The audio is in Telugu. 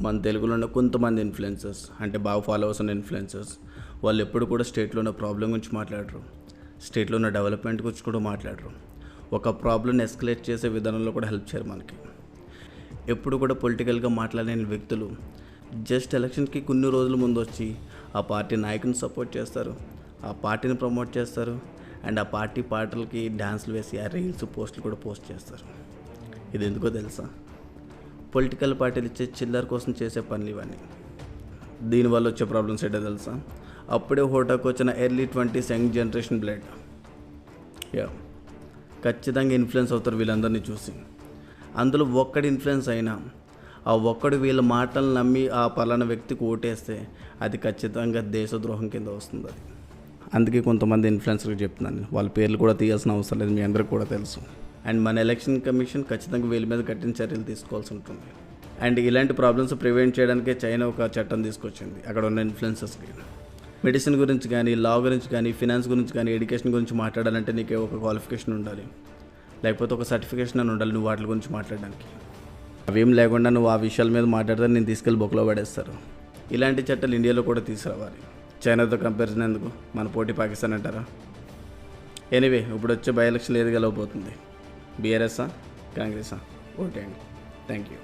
మన తెలుగులో ఉన్న కొంతమంది ఇన్ఫ్లుయెన్సర్స్, అంటే బాగా ఫాలోవర్స్ ఉన్న ఇన్ఫ్లుయెన్సర్స్, వాళ్ళు ఎప్పుడు కూడా స్టేట్లో ఉన్న ప్రాబ్లం గురించి మాట్లాడరు, స్టేట్లో ఉన్న డెవలప్మెంట్ గురించి కూడా మాట్లాడరు. ఒక ప్రాబ్లమ్ని ఎస్కలేట్ చేసే విధానంలో కూడా హెల్ప్ చేయరు మనకి. ఎప్పుడు కూడా పొలిటికల్గా మాట్లాడలేని వ్యక్తులు జస్ట్ ఎలక్షన్కి కొన్ని రోజుల ముందు వచ్చి ఆ పార్టీ నాయకుని సపోర్ట్ చేస్తారు, ఆ పార్టీని ప్రమోట్ చేస్తారు, అండ్ ఆ పార్టీ పాటలకి డ్యాన్స్లు వేసి ఆ రీల్స్ పోస్టులు కూడా పోస్ట్ చేస్తారు. ఇది ఎందుకో తెలుసా? పొలిటికల్ పార్టీలు ఇచ్చే చిల్లర కోసం చేసే పనులు ఇవన్నీ. దీనివల్ల వచ్చే ప్రాబ్లమ్స్ ఏంటో తెలుసా? అప్పుడే హోటాకు వచ్చిన early 20s young generation blood ఖచ్చితంగా ఇన్ఫ్లుయెన్స్ అవుతారు వీళ్ళందరినీ చూసి. అందులో ఒక్కడి ఇన్ఫ్లుయెన్స్ అయినా ఆ ఒక్కడు వీళ్ళ మాటలు నమ్మి ఆ పలానా వ్యక్తికి ఓటేస్తే అది ఖచ్చితంగా దేశద్రోహం కింద వస్తుంది. అది అందుకే కొంతమంది ఇన్ఫ్లుయెన్సర్కి చెప్తున్నాను, వాళ్ళ పేర్లు కూడా తీయాల్సిన అవసరం లేదు, మీ అందరికీ కూడా తెలుసు. అండ్ మన ఎలక్షన్ కమిషన్ ఖచ్చితంగా వీళ్ళ మీద కఠిన చర్యలు తీసుకోవాల్సి ఉంటుంది. అండ్ ఇలాంటి ప్రాబ్లమ్స్ ప్రివెంట్ చేయడానికే చైనా ఒక చట్టం తీసుకొచ్చింది అక్కడ ఉన్న ఇన్ఫ్లుయెన్సర్స్కి. మెడిసిన్ గురించి కానీ, లా గురించి కానీ, ఫినాన్స్ గురించి కానీ, ఎడ్యుకేషన్ గురించి మాట్లాడాలంటే నీకే ఒక క్వాలిఫికేషన్ ఉండాలి, లేకపోతే ఒక సర్టిఫికేషన్ అని ఉండాలి నువ్వు వాటి గురించి మాట్లాడడానికి. అవేం లేకుండా నువ్వు ఆ విషయాల మీద మాట్లాడితే నేను తీసుకెళ్ళి బొక్కలో పడేస్తారు. ఇలాంటి చట్టాలు ఇండియాలో కూడా తీసుకురావాలి. చైనాతో కంపారిజన్ ఎందుకు, మన పోటీ పాకిస్తాన్ అంటారా? ఎనీవే, ఇప్పుడు వచ్చే బై ఎలక్షన్ ఏది గెలవబోతుంది? బీఆర్ఎస్ఆ, కాంగ్రెసా? ఓటేయండి. Thank you.